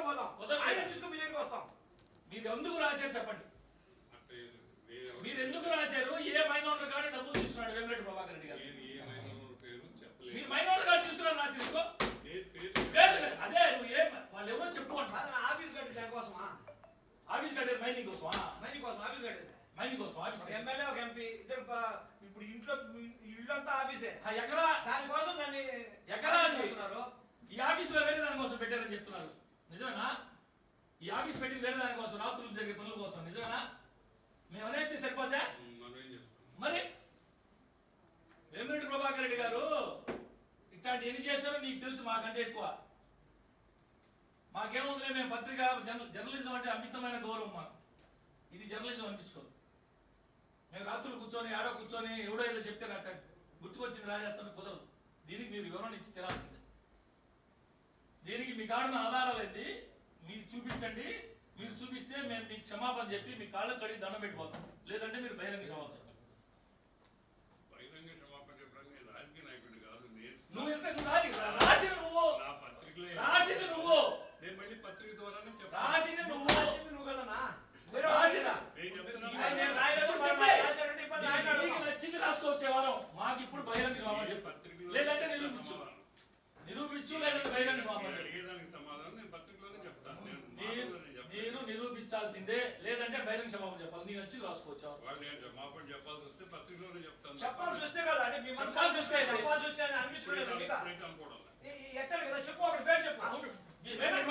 పోదాం ఆయన తీసుకుని మీ దగ్గరికి వస్తాం. మీరు ఎందుకు రాశారు చెప్పండి, మీరు ఎందుకు రాశారు? ఏ మైనారిటీ కార్డు డబ్బులు తీసుకున్నాడు వేమిరెడ్డి ప్రభాకర్ రెడ్డి గారు? మీరు మైనారిటీ కార్డు తీసుకున్నారు రాసి అదే నువ్వు ఏ వాళ్ళు ఎవరో చెప్పుకోండి. ఆఫీస్ కట్టేది దానికోసమా? ఆఫీస్ కట్టేది మైనింగ్ కోసమా? మైనింగ్ కోసం ఆఫీస్ కట్టేది. మైనింగ్ కోసం ఆఫీస్. ఎమ్మెల్యే ఒక ఎంపీ ఇద్దరు ఇప్పుడు ఇంట్లో ఇల్లు అంతా ఆఫీసే. ఎకరా దానికోసం దాన్ని ఎకరా ఈ ఆఫీస్ లో వేరే దానికోసం పెట్టారని చెప్తున్నారు, నిజమేనా? ఈ ఆఫీస్ పెట్టి వేరే దానికోసం, రాత్రులు జరిగే పనుల కోసం, నిజమేనా? మేము అనేస్తే సరిపోతే మరి వేమిరెడ్డి ప్రభాకర్ రెడ్డి గారు ఇట్లాంటి ఎన్ని చేశారో నీకు తెలుసు, మాకంటే ఎక్కువ. మాకేముందిలే, మేము పత్రిక జర్నలిజం అంటే అమితమైన గౌరవం మాకు. ఇది జర్నలిజం అనిపించుకోదు. మేము రాత్రులు కూర్చొని ఆడో కూర్చొని ఎవడో ఏదో చెప్తే నాకు గుర్తుకొచ్చింది రాజేస్తాను కుదరదు. దీనికి మీరు వివరణ ఇచ్చి తినాల్సిందే. దీనికి మీ కాడున్న ఆధారాలు ఏంది మీరు చూపించండి. మీరు చూపిస్తే మేము మీకు క్షమాపణ చెప్పి మీ కాళ్ళకు కడిగి దండం పెట్టిపోతాం. లేదంటే మీరు బహిరంగ క్షమాపణ చెప్పండి. నువ్వు ఎంత రాసింది నువ్వు రాసింది నువ్వు రాసింది నువ్వు కదన్నా నచ్చింది రాసుకోవచ్చే వారం. మాకు ఇప్పుడు బహిరంగ క్షమాపణ చెప్పండి, లేదంటే నిరూపించు లేదంటే బహిరంగ క్షమాపణ నేను నిరూపించాల్సిందే, లేదంటే బహిరంగ క్షమాపణ చెప్పాలి. నేను వచ్చి రాసుకోవచ్చు. చెప్పాల్సి వస్తే కదా చెప్పు ఒకటి పేరు చెప్పు. వేమిరెడ్డి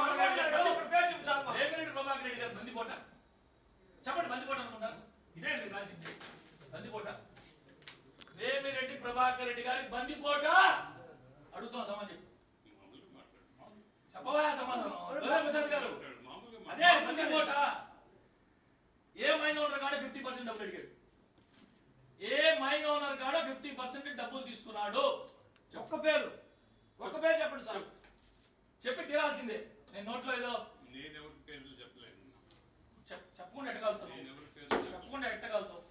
ప్రభాకర్ రెడ్డి గారు బందిపోట చెప్పండి. బందిపోట అనుకుంటారు ఇదే అండి రాసింది బందిపోట. వేమిరెడ్డి ప్రభాకర్ రెడ్డి గారి బందిపోట అడుగుతాం సమాజం చెప్పవా సమాధానం ప్రసాద్ గారు. అదే బందిపోట. ఏ మైన్ ఓనర్ కాడ 50% డబ్బులు అడిగాడు? ఏ మైన్ ఓనర్ కాడ 50% డబ్బులు తీసుకున్నాడు? ఒక్క పేరు చెప్పండి సార్. చెప్పి తీరాల్సిందే. నేను నోట్లో ఏదో చెప్పకుండా ఎట్టగలుగుతావు, చెప్పకుండా ఎట్టగలుగుతావు.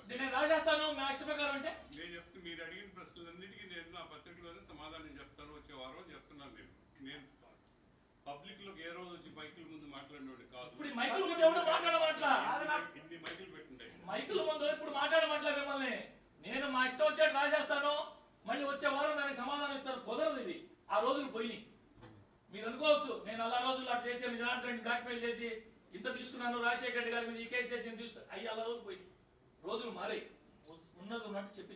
నేను రాసేస్తాను మా ఇష్ట ప్రకారం. అంటే నేను చెప్తే మీరు అడిగిన ప్రశ్నలన్నిటికీ నేను నా పత్రికలోనే సమాధానం చెప్తాను వచ్చే వారం చెప్తున్నాను. నేను పబ్లిక్ లో ఏ రోజు వచ్చి మైకుల ముందు మాట్లాడినోడు కాదు. ఇప్పుడు మైకుల ముందు ఎవరు మాట్లాడమట్లా? ఇన్ని మైకులు పెట్టుంటాయి. మైకుల ముందు ఇప్పుడు మాట్లాడమట్లా మిమ్మల్ని. నేను మా ఇష్టం వచ్చేట్టు రాసేస్తాను, మళ్ళీ వచ్చే వారం దానికి సమాధానం ఇస్తాను. కుదరదు. ఇది ఆ రోజులు పోయినాయి. మీరు అనుకోవచ్చు నేను అలా రోజులు అటు చేసి జనార్దన్ బ్లాక్ మెయిల్ చేసి ఇంత తీసుకున్నాను, రాజశేఖర్ రెడ్డి గారి మీద ఈ కేసు చేసి తీసుకు అయ్యి అలా రోజులు పోయి రోజులు మారాయి. ఉన్నది ఉన్నట్టు చెప్పి